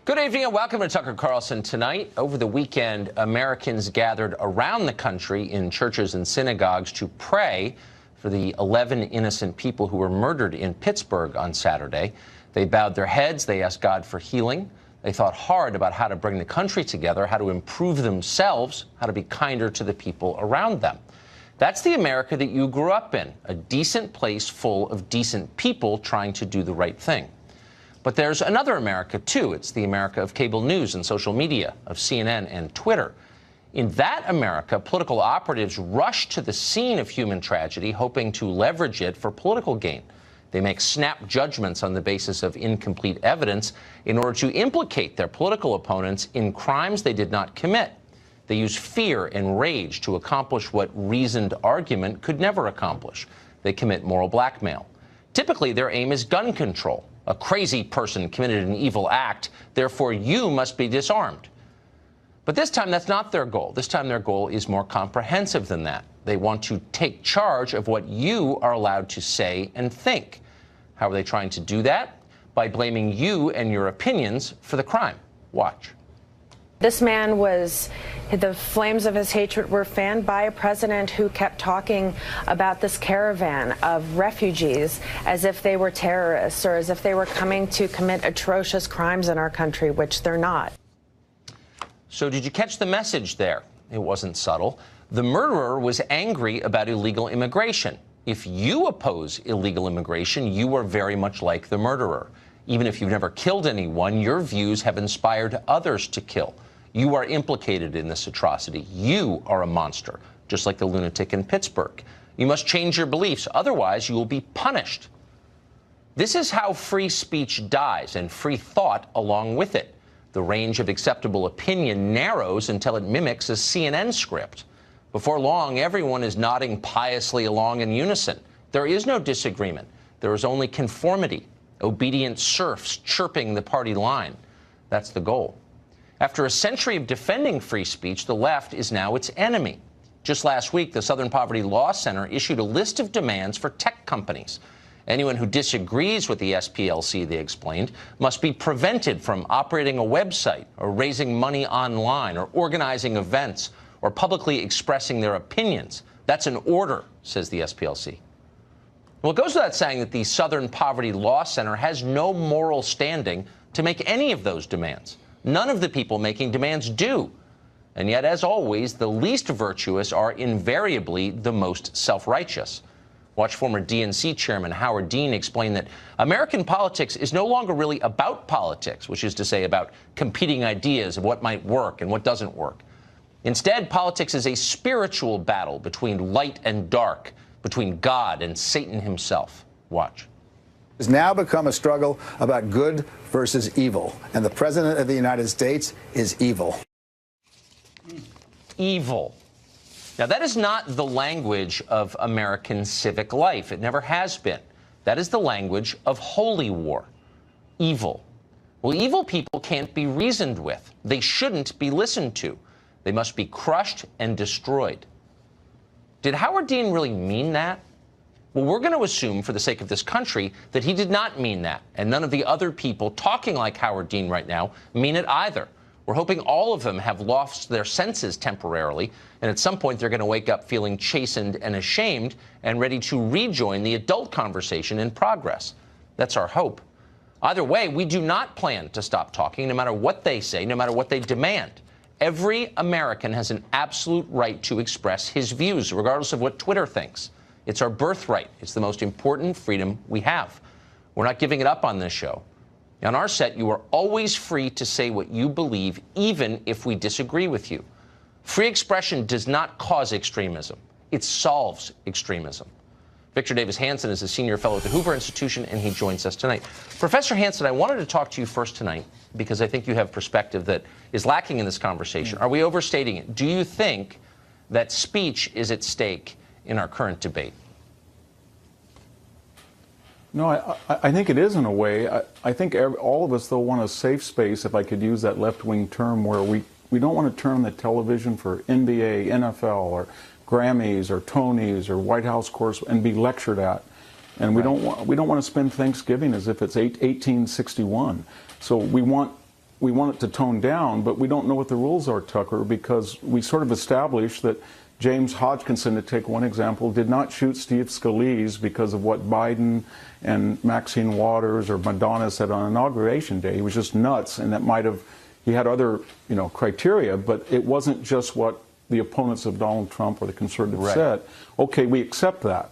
Good evening and welcome to Tucker Carlson Tonight. Over the weekend, Americans gathered around the country in churches and synagogues to pray for the 11 innocent people who were murdered in Pittsburgh on Saturday. They bowed their heads. They asked God for healing. They thought hard about how to bring the country together, how to improve themselves, how to be kinder to the people around them. That's the America that you grew up in, a decent place full of decent people trying to do the right thing. But there's another America, too. It's the America of cable news and social media, of CNN and Twitter. In that America, political operatives rush to the scene of human tragedy, hoping to leverage it for political gain. They make snap judgments on the basis of incomplete evidence in order to implicate their political opponents in crimes they did not commit. They use fear and rage to accomplish what reasoned argument could never accomplish. They commit moral blackmail. Typically, their aim is gun control. A crazy person committed an evil act, therefore you must be disarmed. But this time, that's not their goal. This time, their goal is more comprehensive than that. They want to take charge of what you are allowed to say and think. How are they trying to do that? By blaming you and your opinions for the crime. Watch. This man the flames of his hatred were fanned by a president who kept talking about this caravan of refugees as if they were terrorists or as if they were coming to commit atrocious crimes in our country, which they're not. So did you catch the message there? It wasn't subtle. The murderer was angry about illegal immigration. If you oppose illegal immigration, you are very much like the murderer. Even if you've never killed anyone, your views have inspired others to kill. You are implicated in this atrocity. You are a monster, just like the lunatic in Pittsburgh. You must change your beliefs, otherwise you will be punished. This is how free speech dies, and free thought along with it. The range of acceptable opinion narrows until it mimics a CNN script. Before long, everyone is nodding piously along in unison. There is no disagreement. There is only conformity. Obedient serfs chirping the party line. That's the goal. After a century of defending free speech, the left is now its enemy. Just last week, the Southern Poverty Law Center issued a list of demands for tech companies. Anyone who disagrees with the SPLC, they explained, must be prevented from operating a website or raising money online or organizing events or publicly expressing their opinions. That's an order, says the SPLC. Well, it goes without saying that the Southern Poverty Law Center has no moral standing to make any of those demands. None of the people making demands do. And yet, as always, the least virtuous are invariably the most self-righteous. Watch former DNC Chairman Howard Dean explain that American politics is no longer really about politics, which is to say about competing ideas of what might work and what doesn't work. Instead, politics is a spiritual battle between light and dark, between God and Satan himself. Watch. Has now become a struggle about good versus evil, and the President of the United States is evil. Evil. Now, that is not the language of American civic life. It never has been. That is the language of holy war. Evil. Well, evil people can't be reasoned with. They shouldn't be listened to. They must be crushed and destroyed. Did Howard Dean really mean that? Well, we're going to assume, for the sake of this country, that he did not mean that, and none of the other people talking like Howard Dean right now mean it either. We're hoping all of them have lost their senses temporarily, and at some point they're going to wake up feeling chastened and ashamed and ready to rejoin the adult conversation in progress. That's our hope. Either way, we do not plan to stop talking, no matter what they say, no matter what they demand. Every American has an absolute right to express his views, regardless of what Twitter thinks. It's our birthright. It's the most important freedom we have. We're not giving it up on this show. On our set, you are always free to say what you believe, even if we disagree with you. Free expression does not cause extremism. It solves extremism. Victor Davis Hanson is a senior fellow at the Hoover Institution, and he joins us tonight. Professor Hanson, I wanted to talk to you first tonight because I think you have perspective that is lacking in this conversation. Are we overstating it? Do you think that speech is at stake in our current debate? No, I think it is in a way. I think all of us, though, want a safe space, if I could use that left-wing term, where we don't want to turn the television for NBA, NFL, or Grammys, or Tonys, or White House course and be lectured at. And we don't want to spend Thanksgiving as if it's 1861. So we want we want it to tone down, but we don't know what the rules are, Tucker, because we sort of established that James Hodgkinson, to take one example, did not shoot Steve Scalise because of what Biden and Maxine Waters or Madonna said on Inauguration Day. He was just nuts, and that might have, he had other, criteria, but it wasn't just what the opponents of Donald Trump or the conservatives said. Okay, we accept that.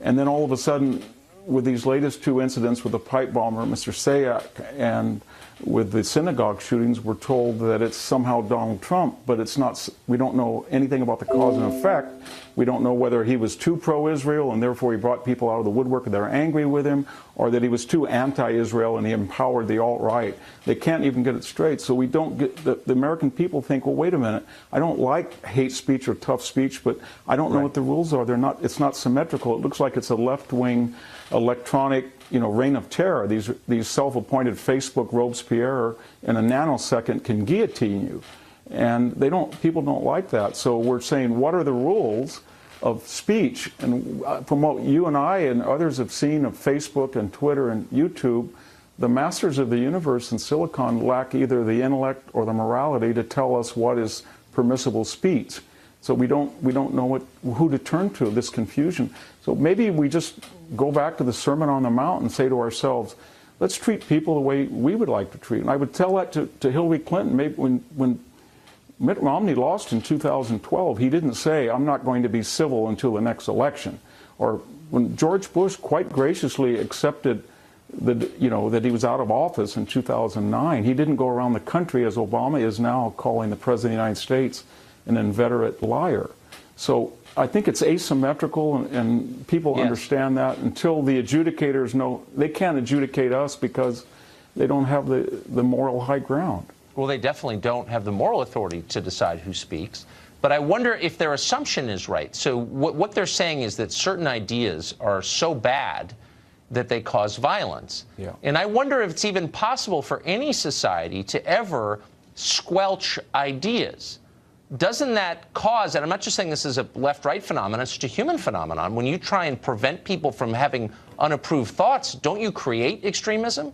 And then all of a sudden, with these latest two incidents with the pipe bomber, Mr. Sayak, and with the synagogue shootings, we're told that it's somehow Donald Trump, but it's not. We don't know anything about the cause and effect. We don't know whether he was too pro-Israel and therefore he brought people out of the woodwork that are angry with him, or that he was too anti-Israel and he empowered the alt-right. They can't even get it straight. So we don't get, the American people think, well, wait a minute, I don't like hate speech or tough speech, but I don't know what the rules are. They're not. It's not symmetrical. It looks like it's a left-wing electronic, reign of terror. These self-appointed Facebook Robespierre in a nanosecond can guillotine you, and people don't like that. So we're saying, what are the rules of speech? And from what you and I and others have seen of Facebook and Twitter and YouTube, the masters of the universe in Silicon lack either the intellect or the morality to tell us what is permissible speech. So we don't know who to turn to, this confusion. So maybe we just go back to the Sermon on the Mount and say to ourselves, let's treat people the way we would like to treat. And I would tell that to Hillary Clinton. Maybe when Mitt Romney lost in 2012, he didn't say, I'm not going to be civil until the next election. Or when George Bush quite graciously accepted that he was out of office in 2009, he didn't go around the country, as Obama is now, calling the President of the United States an inveterate liar. So I think it's asymmetrical, and people understand that until the adjudicators know. They can't adjudicate us because they don't have the moral high ground. Well, they definitely don't have the moral authority to decide who speaks. But I wonder if their assumption is right. So what they're saying is that certain ideas are so bad that they cause violence. Yeah. And I wonder if it's even possible for any society to ever squelch ideas. Doesn't that cause, and I'm not just saying this is a left-right phenomenon, it's just a human phenomenon, when you try and prevent people from having unapproved thoughts, don't you create extremism?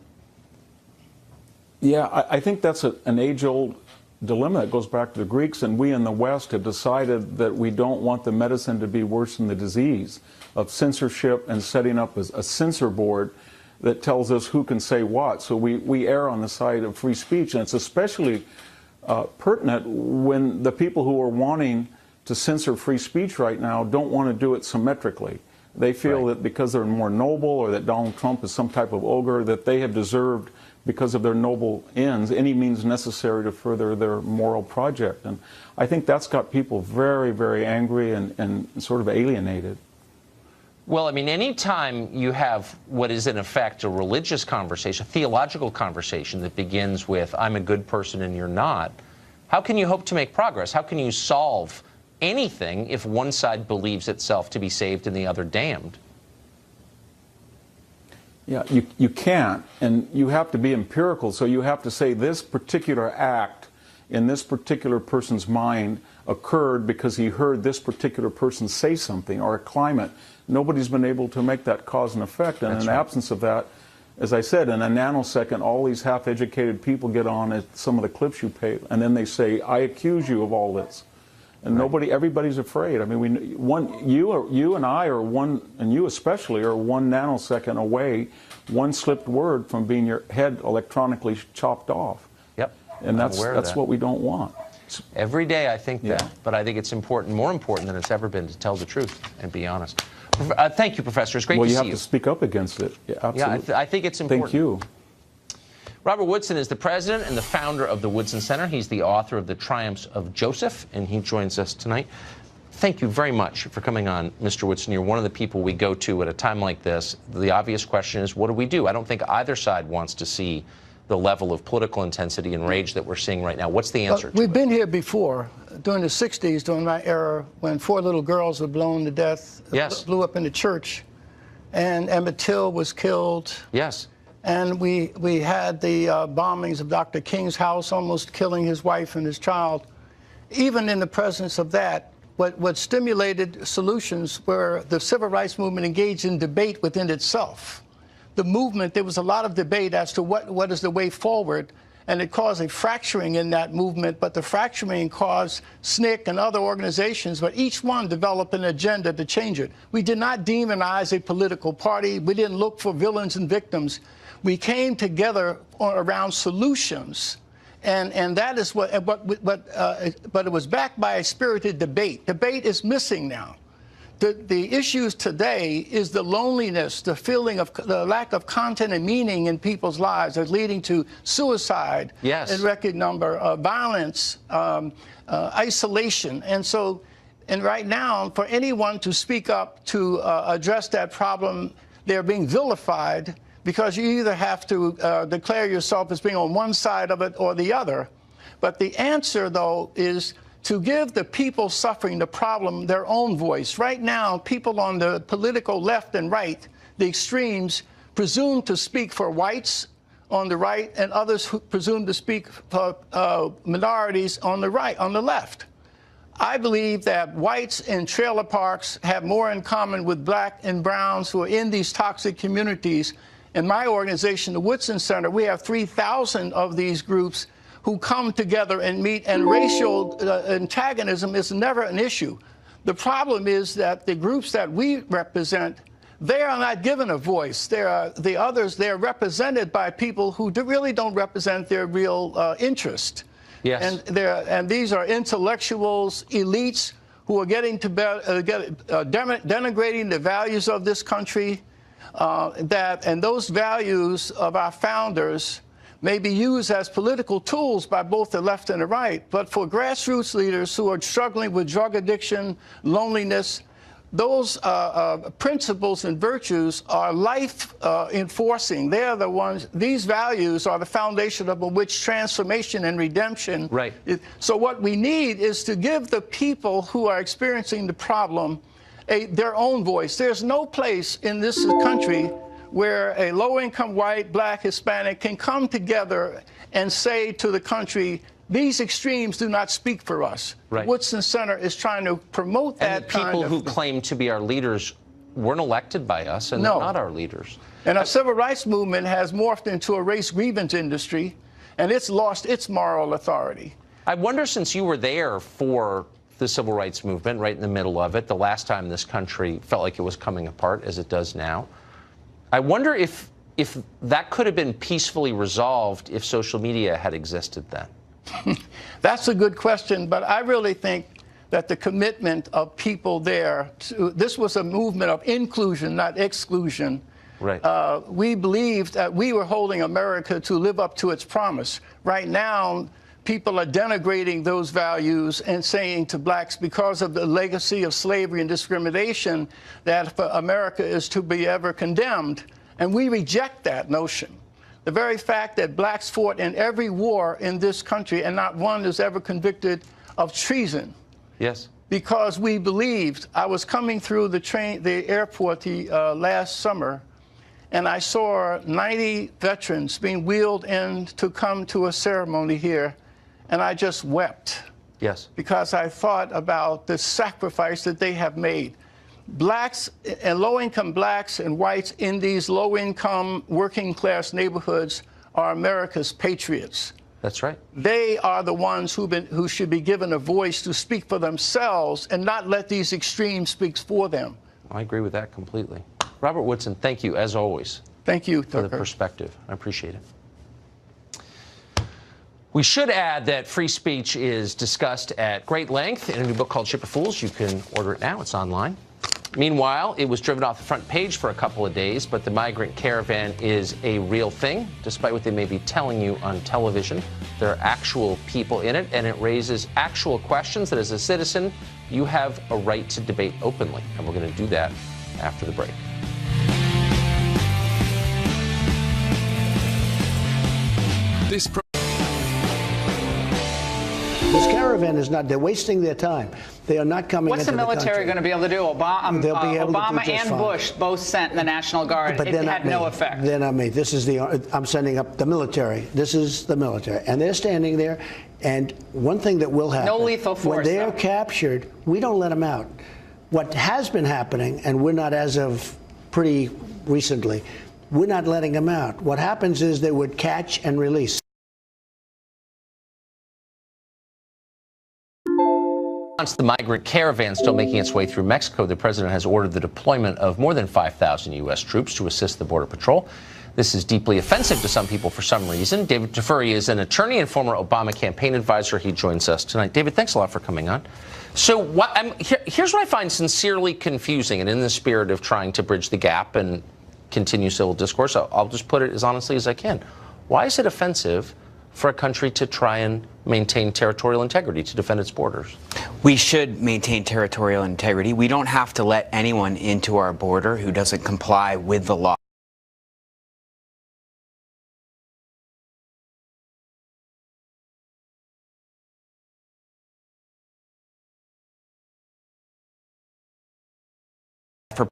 Yeah, I think that's an age-old dilemma. It goes back to the Greeks, and we in the West have decided that we don't want the medicine to be worse than the disease, of censorship and setting up a censor board that tells us who can say what. So we err on the side of free speech, and it's especially pertinent when the people who are wanting to censor free speech right now don't want to do it symmetrically. They feel that because they're more noble, or that Donald Trump is some type of ogre, that they have deserved, because of their noble ends, any means necessary to further their moral project. And I think that's got people very, very angry and sort of alienated. Well, I mean, anytime you have what is in effect a religious conversation, a theological conversation that begins with, I'm a good person and you're not, how can you hope to make progress? How can you solve anything if one side believes itself to be saved and the other damned? Yeah, you can't, and you have to be empirical. So you have to say this particular act in this particular person's mind occurred because he heard this particular person say something, or a climate. Nobody's been able to make that cause and effect, and in the absence of that, as I said, in a nanosecond, all these half-educated people get on at some of the clips you pay, and then they say, I accuse you of all this. And everybody's afraid. I mean, you and I are one, and you especially, are 1 nanosecond away, one slipped word from being your head electronically chopped off. Yep. And that's what we don't want. Every day I think that, but I think it's important, more important than it's ever been, to tell the truth and be honest. Thank you, Professor. It's great to see you. Well, you have to speak up against it. Yeah, absolutely. Yeah, I think it's important. Thank you. Robert Woodson is the president and the founder of the Woodson Center. He's the author of The Triumphs of Joseph, and he joins us tonight. Thank you very much for coming on, Mr. Woodson. You're one of the people we go to at a time like this. The obvious question is, what do we do? I don't think either side wants to see the level of political intensity and rage that we're seeing right now. What's the answer to it? We've been here before, during the 60s, during my era, when 4 little girls were blown to death, blew up in the church, and Emmett Till was killed. Yes. And we had the bombings of Dr. King's house, almost killing his wife and his child. Even in the presence of that, what stimulated solutions were the civil rights movement engaged in debate within itself. The movement, there was a lot of debate as to what is the way forward, and it caused a fracturing in that movement, but the fracturing caused SNCC and other organizations, but each one developed an agenda to change it. We did not demonize a political party. We didn't look for villains and victims. We came together around solutions. And that is what, but it was backed by a spirited debate. Debate is missing now. The issues today is the loneliness, the feeling of the lack of content and meaning in people's lives that's leading to suicide, yes, in record number, violence, isolation. And right now, for anyone to speak up to address that problem, they're being vilified, because you either have to declare yourself as being on one side of it or the other. But the answer, though, is to give the people suffering the problem their own voice. Right now, people on the political left and right, the extremes, presume to speak for whites on the right, and others who presume to speak for minorities on the right, on the left. I believe that whites in trailer parks have more in common with black and browns who are in these toxic communities. In my organization, the Woodson Center, we have 3,000 of these groups who come together and meet, and racial antagonism is never an issue. The problem is that the groups that we represent, they are not given a voice. The others, they're represented by people who really don't represent their real interest. Yes. And these are intellectuals, elites, who are getting to denigrating the values of this country, and those values of our founders may be used as political tools by both the left and the right. But for grassroots leaders who are struggling with drug addiction, loneliness, those principles and virtues are life-enforcing. They are the ones, these values are the foundation upon which transformation and redemption. Right. So what we need is to give the people who are experiencing the problem their own voice. There's no place in this country where a low-income white, black, Hispanic can come together and say to the country, these extremes do not speak for us. Right. Woodson Center is trying to promote that and the people who claim to be our leaders weren't elected by us, and they're not our leaders. And our civil rights movement has morphed into a race grievance industry, and it's lost its moral authority. I wonder, since you were there for the civil rights movement, right in the middle of it, the last time this country felt like it was coming apart, as it does now, I wonder if that could have been peacefully resolved if social media had existed then. That's a good question, but I really think that the commitment of people there, this was a movement of inclusion, not exclusion. Right. We believed that we were holding America to live up to its promise. Right now, people are denigrating those values and saying to blacks, because of the legacy of slavery and discrimination, that America is to be ever condemned. And we reject that notion. The very fact that blacks fought in every war in this country and not one is ever convicted of treason. Yes. Because we believed. I was coming through the airport last summer, and I saw 90 veterans being wheeled in to come to a ceremony here, and I just wept. Yes. Because I thought about the sacrifice that they have made. Blacks and low-income blacks and whites in these low-income working-class neighborhoods are America's patriots. That's right. They are the ones who should be given a voice to speak for themselves and not let these extremes speak for them. I agree with that completely. Robert Woodson, thank you, as always. Thank you, for the perspective. I appreciate it. We should add that free speech is discussed at great length in a new book called Ship of Fools. You can order it now. It's online. Meanwhile, it was driven off the front page for a couple of days, but the migrant caravan is a real thing, despite what they may be telling you on television. There are actual people in it, and it raises actual questions that, as a citizen, you have a right to debate openly. And we're going to do that after the break. This caravan is not, they're wasting their time. They are not coming What's into the military going to be able to do? Obama and Bush both sent the National Guard. But it had no effect. They're not me. This is I'm sending up the military. This is the military. And they're standing there. And one thing that will happen. No lethal force. When they're captured, we don't let them out. What has been happening, and we're not, as of pretty recently, we're not letting them out. What happens is they would catch and release. response to the migrant caravan still making its way through Mexico, the president has ordered the deployment of more than 5,000 U.S. troops to assist the Border Patrol. This is deeply offensive to some people for some reason. David Tafuri is an attorney and former Obama campaign advisor. He joins us tonight. David, thanks a lot for coming on. So here's what I find sincerely confusing, and in the spirit of trying to bridge the gap and continue civil discourse, I'll just put it as honestly as I can. Why is it offensive for a country to try and maintain territorial integrity, to defend its borders? We should maintain territorial integrity. We don't have to let anyone into our border who doesn't comply with the law. For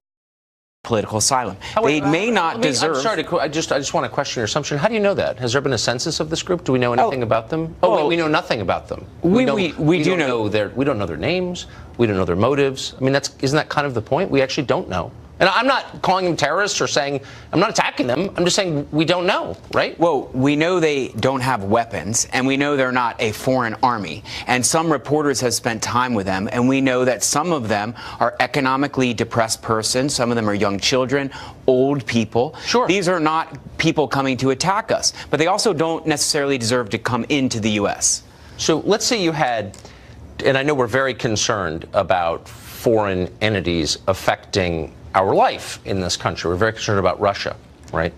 political asylum. They may not deserve. I'm sorry I just want to question your assumption. How do you know that? Has there been a census of this group? Do we know anything about them? We know nothing about them. We don't know their names. We don't know their motives. I mean, isn't that kind of the point? We actually don't know. And I'm not calling them terrorists or saying, I'm not attacking them. I'm just saying we don't know, right? Well, we know they don't have weapons, and we know they're not a foreign army. And some reporters have spent time with them, and we know that some of them are economically depressed persons. Some of them are young children, old people. Sure. These are not people coming to attack us, but they also don't necessarily deserve to come into the U.S. So let's say you had, and I know we're very concerned about foreign entities affecting our life in this country. We're very concerned about Russia, right?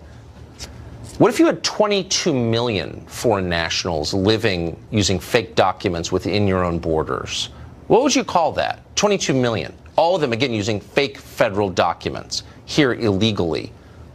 What if you had 22 million foreign nationals living using fake documents within your own borders? What would you call that? 22 million. All of them, again, using fake federal documents here illegally.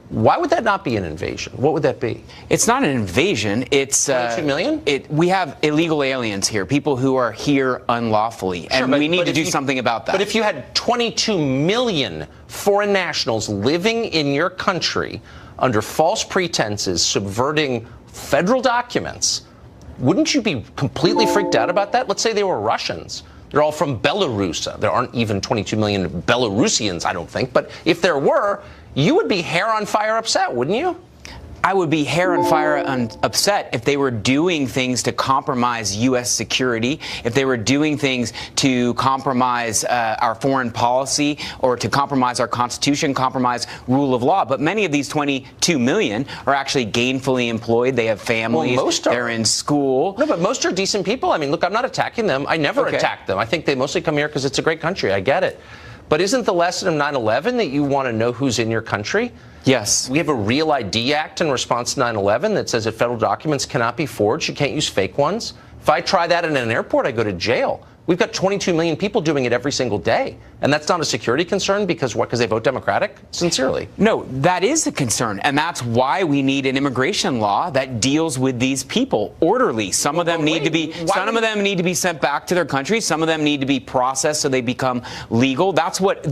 Why would that not be an invasion? What would that be? It's not an invasion. It's 22 million? We have illegal aliens here, people who are here unlawfully, and we need to do something about that. But if you had 22 million foreign nationals living in your country under false pretenses, subverting federal documents, wouldn't you be completely freaked out about that? Let's say they were Russians. They're all from Belarus. There aren't even 22 million Belarusians, I don't think. But if there were, you would be hair on fire upset, wouldn't you? I would be hair on fire upset if they were doing things to compromise U.S. security, if they were doing things to compromise our foreign policy or to compromise our Constitution, compromise rule of law. But many of these 22 million are actually gainfully employed. They have families. Well, most are. They're in school. No, but most are decent people. I mean, look, I'm not attacking them. I never attack them. I think they mostly come here because it's a great country. I get it. But isn't the lesson of 9/11 that you want to know who's in your country? Yes. We have a Real ID Act in response to 9/11 that says that federal documents cannot be forged. You can't use fake ones. If I try that in an airport, I go to jail. We've got 22 million people doing it every single day. And that's not a security concern because what? Because they vote Democratic? Sincerely. No, that is a concern. And that's why we need an immigration law that deals with these people orderly. Some of them need to be sent back to their country. Some of them need to be processed so they become legal. That's what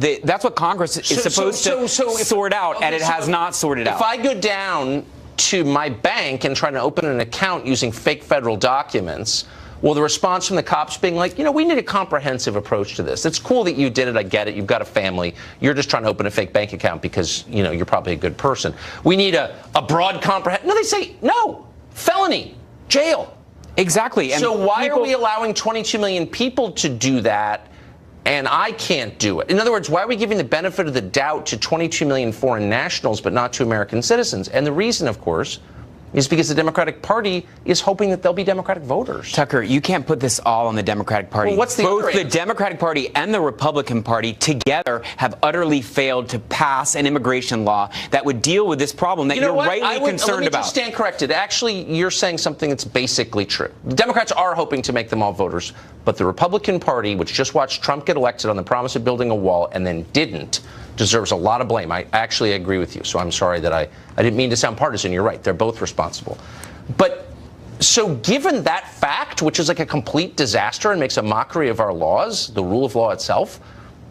Congress is supposed to sort out, and it has not sorted out. If I go down to my bank and try to open an account using fake federal documents, well, the response from the cops being like, we need a comprehensive approach to this. It's cool that you did it. I get it. You've got a family. You're just trying to open a fake bank account because, you're probably a good person. We need a broad comprehensive. No, they say, no, felony, jail. Exactly. And so why are we allowing 22 million people to do that and I can't do it? In other words, why are we giving the benefit of the doubt to 22 million foreign nationals but not to American citizens? And the reason, of course, is because the Democratic Party is hoping that they'll be Democratic voters. Tucker, you can't put this all on the Democratic Party. Well, what's the Both the Democratic Party and the Republican Party together have utterly failed to pass an immigration law that would deal with this problem that you're rightly concerned about. Let me just stand corrected. Actually, you're saying something that's basically true. The Democrats are hoping to make them all voters, but the Republican Party, which just watched Trump get elected on the promise of building a wall and then didn't, deserves a lot of blame. I actually agree with you, so I'm sorry that I didn't mean to sound partisan. You're right. They're both responsible. But so given that fact, which is like a complete disaster and makes a mockery of our laws, the rule of law itself,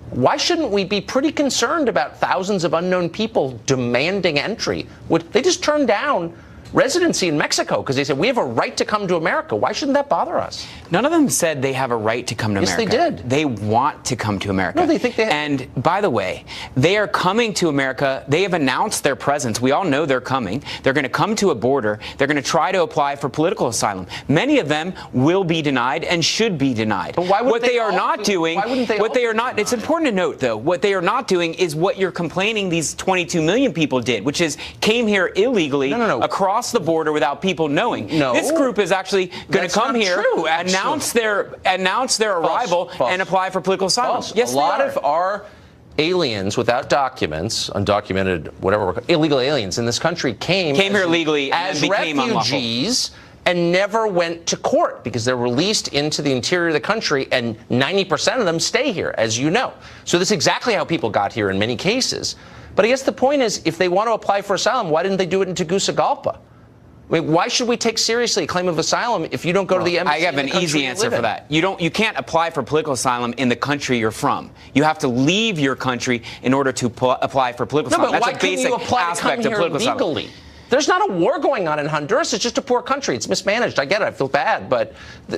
why shouldn't we be pretty concerned about thousands of unknown people demanding entry? Would they just turn down residency in Mexico because they said, we have a right to come to America. Why shouldn't that bother us? None of them said they have a right to come to America. Yes, they did. They want to come to America. No, they think they have. And by the way, they are coming to America. They have announced their presence. We all know they're coming. They're going to come to a border. They're going to try to apply for political asylum. Many of them will be denied and should be denied. But why would what they are not doing, what they are not, it's important to note, though, what they are not doing is what you're complaining these 22 million people did, which is came here illegally across the border without people knowing. No. This group is actually going to come here, announce their arrival, and apply for political asylum. Yes, a lot of our aliens without documents, undocumented, whatever, illegal aliens in this country came here legally as and became refugees and never went to court because they're released into the interior of the country, and 90% of them stay here, as you know. So this is exactly how people got here in many cases. But I guess the point is, if they want to apply for asylum, why didn't they do it in Tegucigalpa? I mean, why should we take seriously a claim of asylum if you don't go to the embassy? I have an easy answer for that. You can't apply for political asylum in the country you're from. You have to leave your country in order to apply for political asylum. But That's why a basic you apply aspect to come of here political legally? asylum. There's not a war going on in Honduras. It's just a poor country. It's mismanaged. I get it. I feel bad. But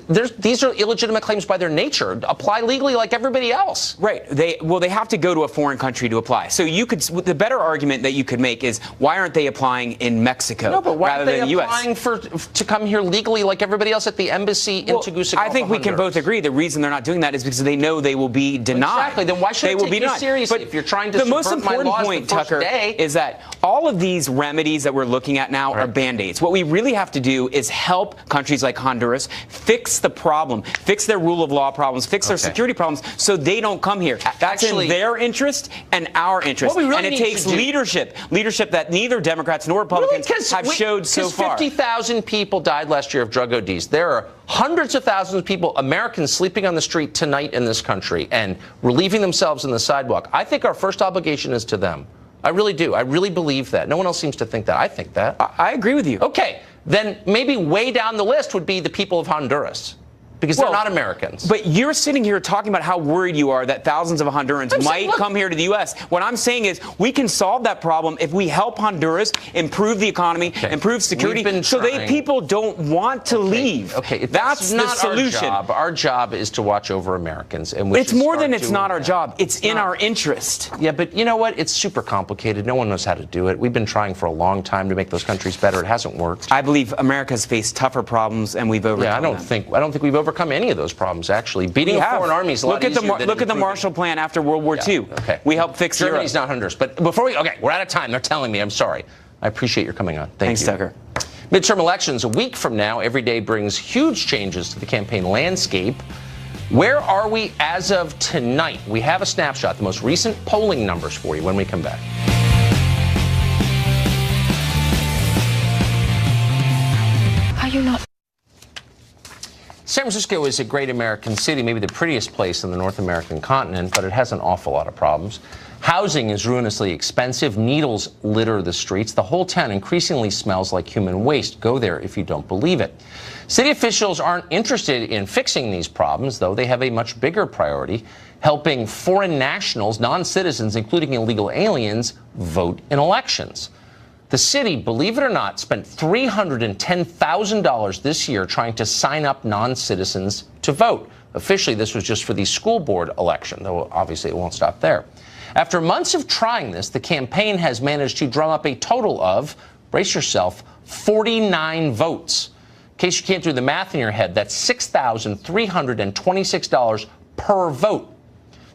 these are illegitimate claims by their nature. Apply legally like everybody else. Right. They have to go to a foreign country to apply. So the better argument that you could make is, why aren't they applying in Mexico rather than the U.S.? Applying to come here legally like everybody else at the embassy in Tegucigalpa, I think we can both agree the reason they're not doing that is because they know they will be denied. Exactly. Then why should they take you seriously but if you're trying to the most subvert my important laws point, the first Tucker, day? Is that all of these remedies that we're looking at now are Band-Aids. What we really have to do is help countries like Honduras fix the problem, fix their rule of law problems, fix their security problems so they don't come here. That's in their interest and our interest. And it takes leadership that neither Democrats nor Republicans have showed so far. 50,000 people died last year of drug ODs. There are hundreds of thousands of people, Americans, sleeping on the street tonight in this country and relieving themselves in the sidewalk. I think our first obligation is to them. I really do. I really believe that. No one else seems to think that. I think that. I agree with you. Okay. Then maybe way down the list would be the people of Honduras. Because they're not Americans. But you're sitting here talking about how worried you are that thousands of Hondurans might come here to the U.S. What I'm saying is we can solve that problem if we help Honduras improve the economy, improve security, so people don't want to leave. Okay, that's the solution. Our job is to watch over Americans. And it's more than it's not our job. It's in our interest. Yeah, but you know what? It's super complicated. No one knows how to do it. We've been trying for a long time to make those countries better. It hasn't worked. I believe America's faced tougher problems, and we've overcome them. I don't think we've overcome any of those problems, actually. Beating a foreign army is a lot easier than look at the Marshall Plan after World War II. Okay. We helped fix Germany's not Honduras. But before we're out of time. They're telling me. I'm sorry. I appreciate your coming on. Thanks, Tucker. Midterm elections a week from now. Every day brings huge changes to the campaign landscape. Where are we as of tonight? We have a snapshot, the most recent polling numbers for you when we come back. Are you not? San Francisco is a great American city, maybe the prettiest place in the North American continent, but it has an awful lot of problems. Housing is ruinously expensive. Needles litter the streets. The whole town increasingly smells like human waste. Go there if you don't believe it. City officials aren't interested in fixing these problems, though. They have a much bigger priority, helping foreign nationals, non-citizens, including illegal aliens, vote in elections. The city, believe it or not, spent $310,000 this year trying to sign up non-citizens to vote. Officially, this was just for the school board election, though obviously it won't stop there. After months of trying this, the campaign has managed to drum up a total of, brace yourself, 49 votes. In case you can't do the math in your head, that's $6,326 per vote.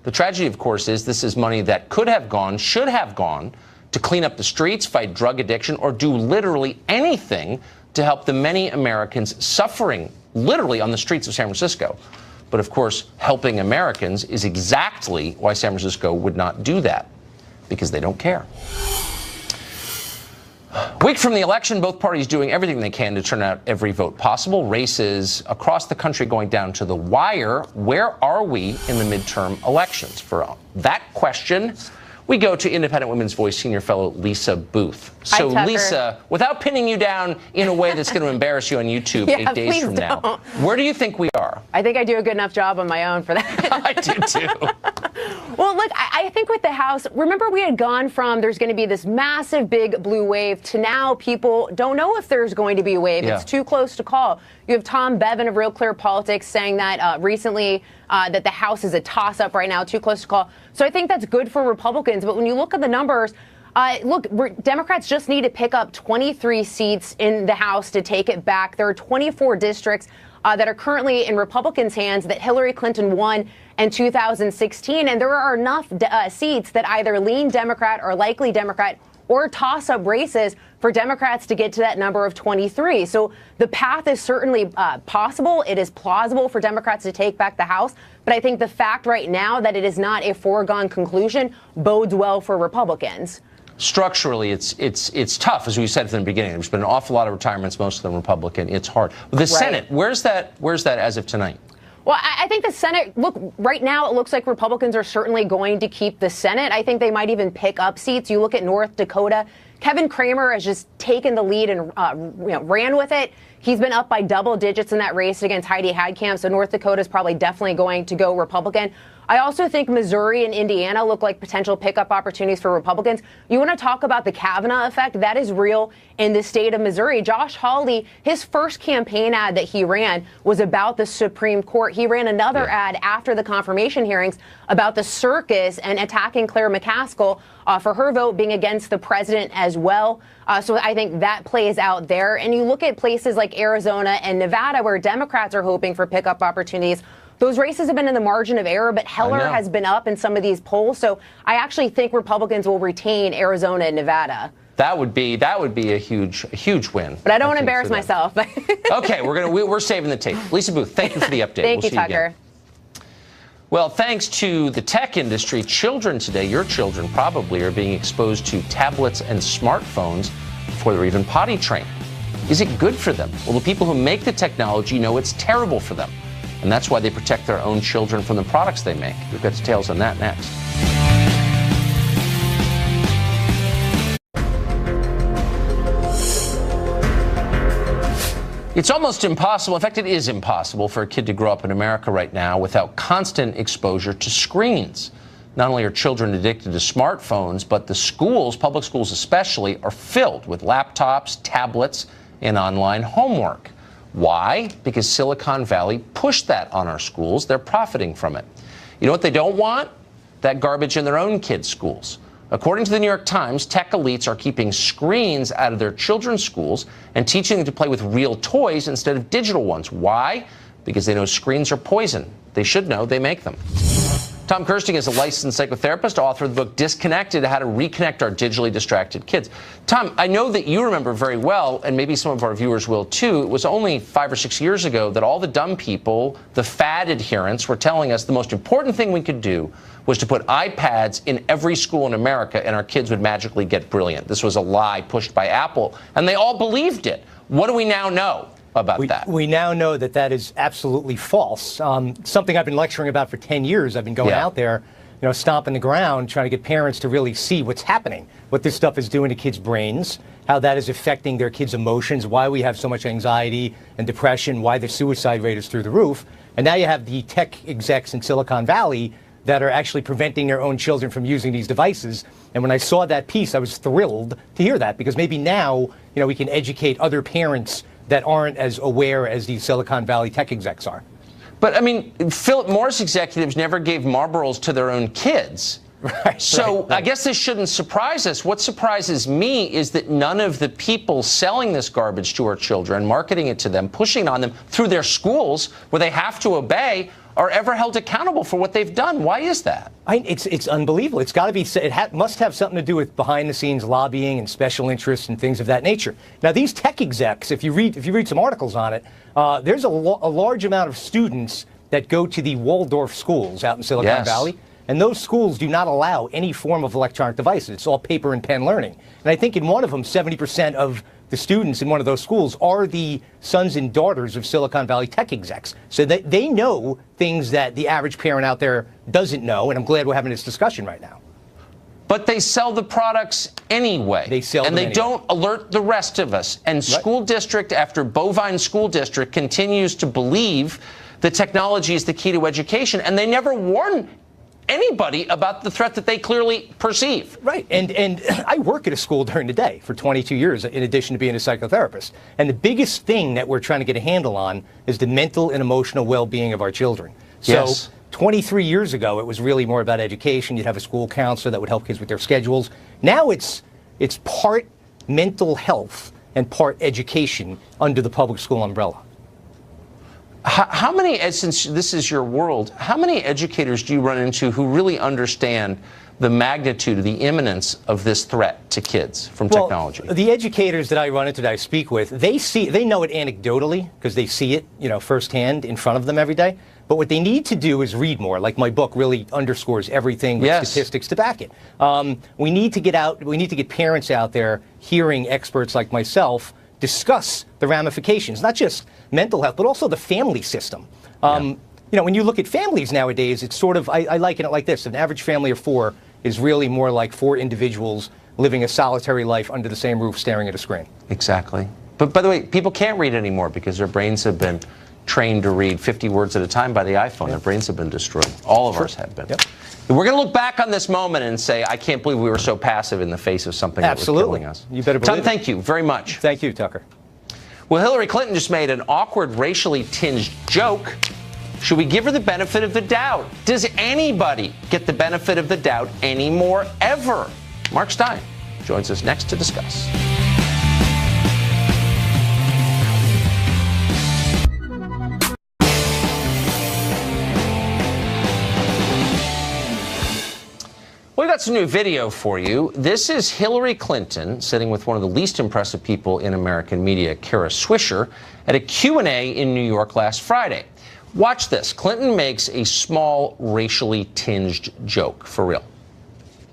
The tragedy, of course, is this is money that could have gone, should have gone, to clean up the streets, fight drug addiction, or do literally anything to help the many Americans suffering literally on the streets of San Francisco. But of course, helping Americans is exactly why San Francisco would not do that, because they don't care. A week from the election, both parties doing everything they can to turn out every vote possible. Races across the country going down to the wire. Where are we in the midterm elections? For that question, we go to Independent Women's Voice senior fellow Lisa Booth. So, Hi, Tucker. Lisa, without pinning you down in a way that's going to embarrass you on YouTube Yeah, 8 days from now, where do you think we are? I think I do a good enough job on my own for that. I do, too. Well, look, I think with the House, remember we had gone from there's going to be this massive big blue wave to now people don't know if there's going to be a wave. Yeah. It's too close to call. You have Tom Bevan of Real Clear Politics saying that recently that the House is a toss-up right now, too close to call. So I think that's good for Republicans. But when you look at the numbers, Democrats just need to pick up 23 seats in the House to take it back. There are 24 districts that are currently in Republicans' hands that Hillary Clinton won in 2016. And there are enough seats that either lean Democrat or likely Democrat or toss-up races for Democrats to get to that number of 23. So the path is certainly possible. It is plausible for Democrats to take back the House. But I think the fact right now that it is not a foregone conclusion bodes well for Republicans. Structurally, it's tough, as we said from the beginning. There's been an awful lot of retirements, most of them Republican. It's hard. The Senate, where's that as of tonight? Well, I think the Senate, look, right now it looks like Republicans are certainly going to keep the Senate. I think they might even pick up seats. You look at North Dakota, Kevin Cramer has just taken the lead and ran with it. He's been up by double digits in that race against Heidi Heitkamp, so North Dakota is probably definitely going to go Republican. I also think Missouri and Indiana look like potential pickup opportunities for Republicans. You want to talk about the Kavanaugh effect? That is real in the state of Missouri. Josh Hawley, his first campaign ad that he ran was about the Supreme Court. He ran another ad after the confirmation hearings about the circus and attacking Claire McCaskill for her vote being against the president as well. So I think that plays out there. And you look at places like Arizona and Nevada where Democrats are hoping for pickup opportunities. Those races have been in the margin of error, but Heller has been up in some of these polls. So I actually think Republicans will retain Arizona and Nevada. That would be a huge win. But I don't want to embarrass myself. Okay, we're saving the tape. Lisa Booth, thank you for the update. Thank we'll you, see Tucker. Again. Well, thanks to the tech industry, children today, your children probably, are being exposed to tablets and smartphones before they're even potty trained. Is it good for them? Well, the people who make the technology know it's terrible for them. And that's why they protect their own children from the products they make. We've got details on that next. It's almost impossible, in fact, it is impossible for a kid to grow up in America right now without constant exposure to screens. Not only are children addicted to smartphones, but the schools, public schools especially, are filled with laptops, tablets, and online homework. Why? Because Silicon Valley pushed that on our schools. They're profiting from it. You know what they don't want? That garbage in their own kids' schools. According to the New York Times, tech elites are keeping screens out of their children's schools and teaching them to play with real toys instead of digital ones. Why? Because they know screens are poison. They should know they make them. Tom Kirsting is a licensed psychotherapist, author of the book Disconnected, How to Reconnect Our Digitally Distracted Kids. Tom, I know that you remember very well, and maybe some of our viewers will too, it was only 5 or 6 years ago that all the dumb people, the fad adherents, were telling us the most important thing we could do was to put iPads in every school in America and our kids would magically get brilliant. This was a lie pushed by Apple, and they all believed it. What do we now know about that? We now know that that is absolutely false. Something I've been lecturing about for 10 years. I've been going out there, stomping the ground, trying to get parents to really see what's happening, what this stuff is doing to kids' brains, how that is affecting their kids' emotions, why we have so much anxiety and depression, why the suicide rate is through the roof. And now you have the tech execs in Silicon Valley that are actually preventing their own children from using these devices. And when I saw that piece, I was thrilled to hear that, because maybe now, we can educate other parents that aren't as aware as these Silicon Valley tech execs are. But, I mean, Philip Morris executives never gave Marlboros to their own kids. Right, so I guess this shouldn't surprise us. What surprises me is that none of the people selling this garbage to our children, marketing it to them, pushing on them through their schools where they have to obey, are ever held accountable for what they've done. Why is that? It's unbelievable. It's got to be. Must have something to do with behind-the-scenes lobbying and special interests and things of that nature. Now, these tech execs, if you read some articles on it, there's a large amount of students that go to the Waldorf schools out in Silicon Valley, and those schools do not allow any form of electronic devices. It's all paper and pen learning. And I think in one of them, 70% of the students in one of those schools are the sons and daughters of Silicon Valley tech execs. So they know things that the average parent out there doesn't know, and I'm glad we're having this discussion right now. But they sell the products anyway. They sell and them they anyway. don't alert the rest of us. And school district after bovine school district continues to believe that technology is the key to education, and they never warn anybody about the threat that they clearly perceive. Right. And I work at a school during the day for 22 years, in addition to being a psychotherapist. And the biggest thing that we're trying to get a handle on is the mental and emotional well-being of our children. So 23 years ago, it was really more about education. You'd have a school counselor that would help kids with their schedules. Now it's part mental health and part education under the public school umbrella. How many, since this is your world, how many educators do you run into who really understand the magnitude of the imminence of this threat to kids from technology? The educators that I run into, that I speak with, they know it anecdotally because they see it, firsthand in front of them every day. But what they need to do is read more. Like my book really underscores everything with statistics to back it. We need to get parents out there hearing experts like myself discuss the ramifications, not just mental health, but also the family system. When you look at families nowadays, it's sort of, I liken it like this. An average family of 4 is really more like 4 individuals living a solitary life under the same roof staring at a screen. Exactly. But by the way, people can't read anymore because their brains have been trained to read 50 words at a time by the iPhone. Their brains have been destroyed. All of ours have been. We're going to look back on this moment and say, I can't believe we were so passive in the face of something that was killing us. You better believe Tom, thank you very much. Thank you, Tucker. Well, Hillary Clinton just made an awkward, racially tinged joke. Should we give her the benefit of the doubt? Does anybody get the benefit of the doubt anymore, ever? Mark Stein joins us next to discuss. We've got some new video for you. This is Hillary Clinton sitting with one of the least impressive people in American media, Kara Swisher, at a Q&A in New York last Friday. Watch this. Clinton makes a small, racially tinged joke, for real.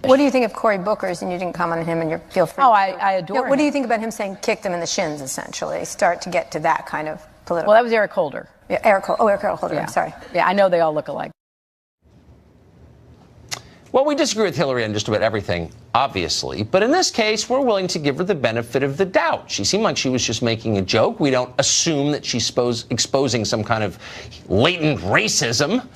What do you think of Cory Booker's, and you didn't comment on him, and you feel free? Oh, I adore him. What do you think about him saying kicked him in the shins, essentially? Start to get to that kind of political. Well, that was Eric Holder. Yeah, Eric Holder, yeah. I'm sorry. Yeah, I know they all look alike. Well, we disagree with Hillary on just about everything, obviously. But in this case, we're willing to give her the benefit of the doubt. She seemed like she was just making a joke. We don't assume that she's exposing some kind of latent racism.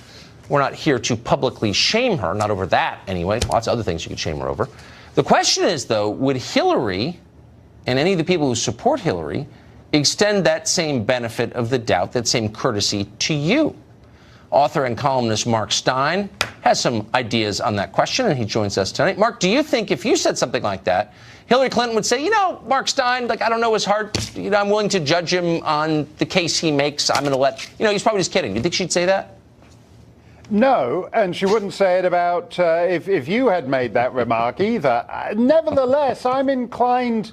We're not here to publicly shame her, not over that anyway. Lots of other things you could shame her over. The question is, though, would Hillary and any of the people who support Hillary extend that same benefit of the doubt, that same courtesy to you? Author and columnist Mark Stein has some ideas on that question, and he joins us tonight. Mark, do you think if you said something like that, Hillary Clinton would say, Mark Stein, I don't know his heart, I'm willing to judge him on the case he makes, I'm going to let, he's probably just kidding. Do you think she'd say that? No, and she wouldn't say it about if you had made that remark either. Nevertheless, I'm inclined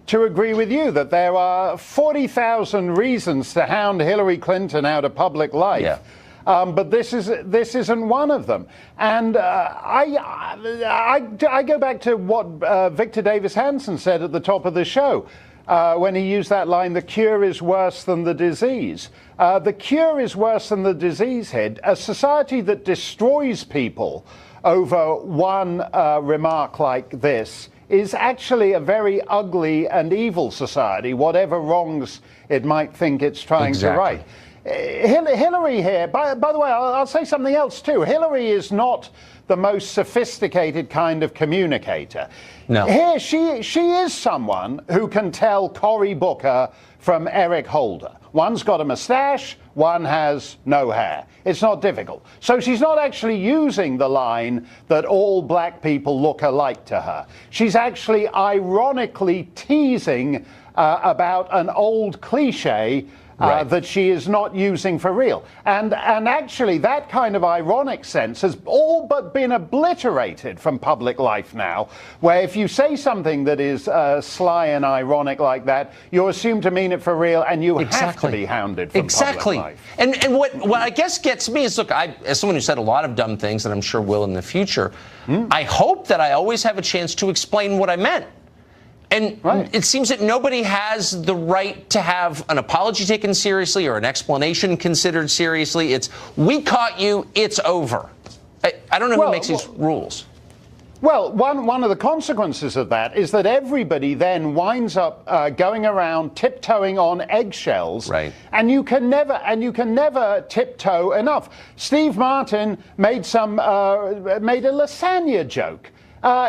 to agree with you that there are 40,000 reasons to hound Hillary Clinton out of public life. Yeah. But this isn't one of them. And I go back to what Victor Davis Hanson said at the top of the show when he used that line, the cure is worse than the disease. The cure is worse than the disease, Head. A society that destroys people over one remark like this is actually a very ugly and evil society, whatever wrongs it might think it's trying to right. Hillary here, by the way, I'll say something else too. Hillary is not the most sophisticated kind of communicator. No. Here, she is someone who can tell Cory Booker from Eric Holder. One's got a mustache, one has no hair. It's not difficult. So she's not actually using the line that all black people look alike to her. She's actually ironically teasing about an old cliche that she is not using for real. And actually, that kind of ironic sense has all but been obliterated from public life now, where if you say something that is sly and ironic like that, you're assumed to mean it for real, and you have to be hounded from public life. And what I guess gets me is, look, as someone who said a lot of dumb things, and I'm sure will in the future, I hope that I always have a chance to explain what I meant. And it seems that nobody has the right to have an apology taken seriously or an explanation considered seriously. It's, we caught you, it's over. I don't know who makes these rules. Well, one of the consequences of that is that everybody then winds up going around tiptoeing on eggshells, right? And you can never tiptoe enough. Steve Martin made a lasagna joke.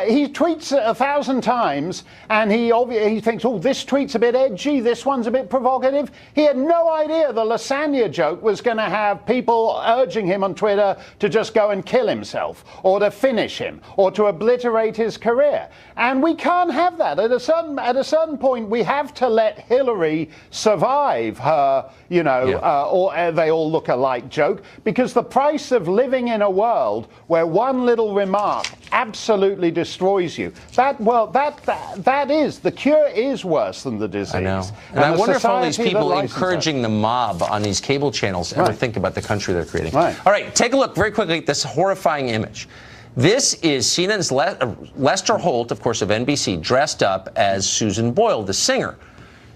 He tweets 1,000 times, and he thinks, oh, this tweet's a bit edgy, this one's a bit provocative. He had no idea the lasagna joke was going to have people urging him on Twitter to just go and kill himself, or to finish him, or to obliterate his career. And we can't have that. At a certain point, we have to let Hillary survive her, or they all look alike joke, because the price of living in a world where one little remark absolutely destroys you. The cure is worse than the disease. I know. And I wonder if all these people encouraging the mob on these cable channels ever think about the country they're creating. Right. All right, take a look very quickly at this horrifying image. This is CNN's Lester Holt, of course, of NBC, dressed up as Susan Boyle, the singer.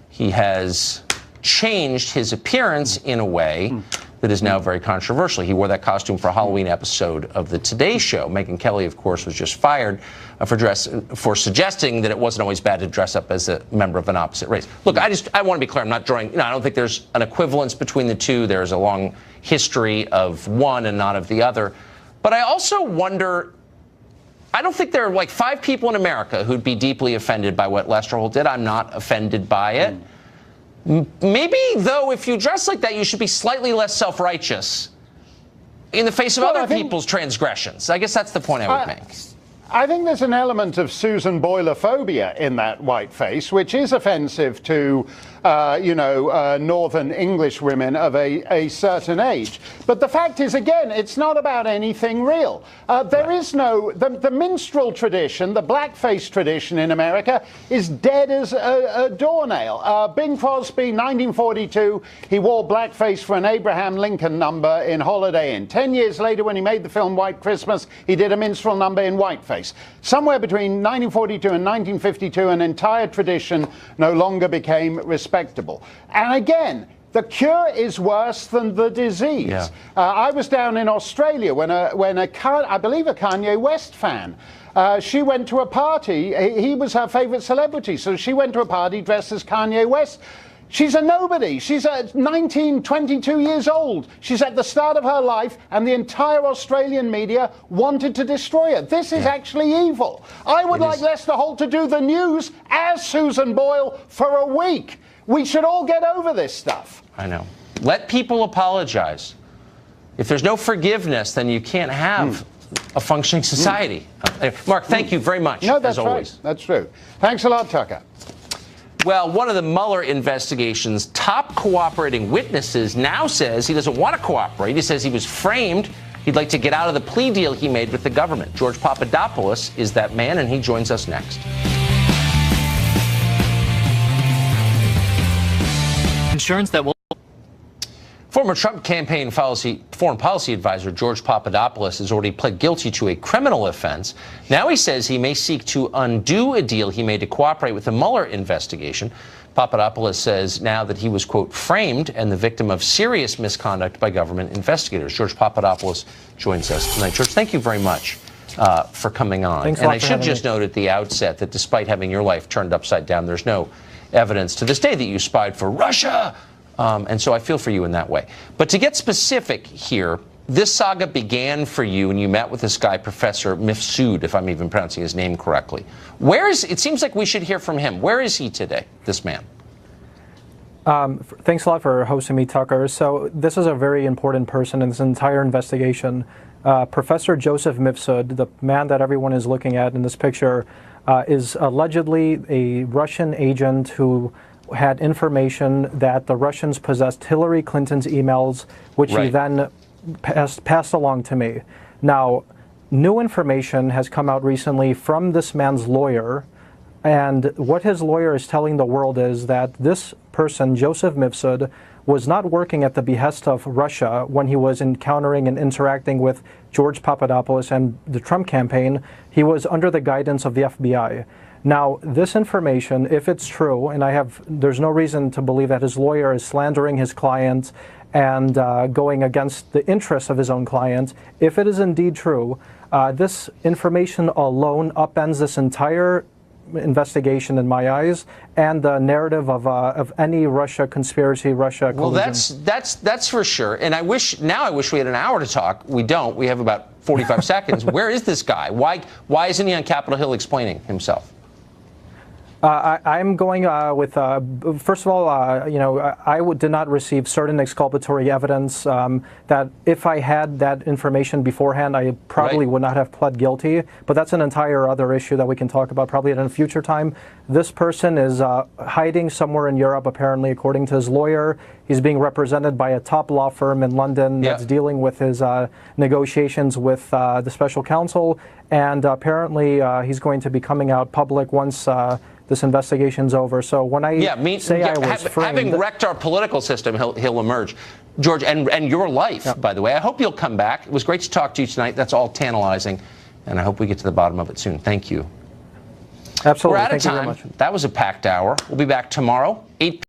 He has changed his appearance in a way that is now very controversial. He wore that costume for a Halloween episode of The Today Show. Megyn Kelly, of course, was just fired for suggesting that it wasn't always bad to dress up as a member of an opposite race. Look, I want to be clear. I'm not drawing, I don't think there's an equivalence between the two. There's a long history of one and not of the other. But I also wonder, I don't think there are like 5 people in America who'd be deeply offended by what Lester Holt did. I'm not offended by it. Maybe, though, if you dress like that, you should be slightly less self-righteous in the face of other people's transgressions. I guess that's the point I would make. I think there's an element of Susan Boyle-phobia in that white face, which is offensive to, Northern English women of a certain age. But the fact is, again, it's not about anything real. There is no, the minstrel tradition, the blackface tradition in America is dead as a doornail. Bing Crosby, 1942, he wore blackface for an Abraham Lincoln number in Holiday Inn. 10 years later, when he made the film White Christmas, he did a minstrel number in whiteface. Somewhere between 1942 and 1952, an entire tradition no longer became respectable. And again, the cure is worse than the disease. Yeah. I was down in Australia when I believe a Kanye West fan, she went to a party. He was her favorite celebrity, so she went to a party dressed as Kanye West. She's a nobody. She's 19, 22 years old. She's at the start of her life, and the entire Australian media wanted to destroy her. This is actually evil. I would like Lester Holt to do the news as Susan Boyle for a week. We should all get over this stuff. I know. Let people apologize. If there's no forgiveness, then you can't have a functioning society. Mark, thank you very much, that's as always. Right. That's true. Thanks a lot, Tucker. Well, one of the Mueller investigation's top cooperating witnesses now says he doesn't want to cooperate. He says he was framed. He'd like to get out of the plea deal he made with the government. George Papadopoulos is that man, and he joins us next. Insurance that will... Former Trump campaign foreign policy advisor George Papadopoulos has already pled guilty to a criminal offense. Now he says he may seek to undo a deal he made to cooperate with the Mueller investigation. Papadopoulos says now that he was, quote, framed and the victim of serious misconduct by government investigators. George Papadopoulos joins us tonight. George, thank you very much for coming on. Thanks and I should just note at the outset that despite having your life turned upside down, there's no evidence to this day that you spied for Russia. And so I feel for you in that way. But to get specific here, this saga began for you when you met with this guy, Professor Mifsud, if I'm even pronouncing his name correctly. It seems like we should hear from him. Where is he today, this man? Thanks a lot for hosting me, Tucker. So this is a very important person in this entire investigation. Professor Joseph Mifsud, the man that everyone is looking at in this picture, is allegedly a Russian agent who had information that the Russians possessed Hillary Clinton's emails, which he then passed along to me. Now, new information has come out recently from this man's lawyer, and what his lawyer is telling the world is that this person, Joseph Mifsud, was not working at the behest of Russia when he was encountering and interacting with George Papadopoulos and the Trump campaign. He was under the guidance of the FBI. Now, this information, if it's true, and there's no reason to believe that his lawyer is slandering his client and going against the interests of his own client. If it is indeed true, This information alone upends this entire investigation in my eyes, and the narrative of any Russia conspiracy, Russia collusion. Well, that's for sure. And I wish we had an hour to talk. We don't. We have about 45 seconds. Where is this guy? Why isn't he on Capitol Hill explaining himself? I'm going with, first of all, I did not receive certain exculpatory evidence that if I had that information beforehand, I probably would not have pled guilty. But that's an entire other issue that we can talk about probably at a future time. This person is hiding somewhere in Europe, apparently, according to his lawyer. He's being represented by a top law firm in London that's dealing with his negotiations with the special counsel. And apparently, he's going to be coming out public once this investigation's over. So when I say I was framed, having wrecked our political system, he'll emerge. George, and your life, by the way. I hope you'll come back. It was great to talk to you tonight. That's all tantalizing, and I hope we get to the bottom of it soon. Thank you. Absolutely. We're out of Thank you time. very much. That was a packed hour. We'll be back tomorrow, 8 p.m.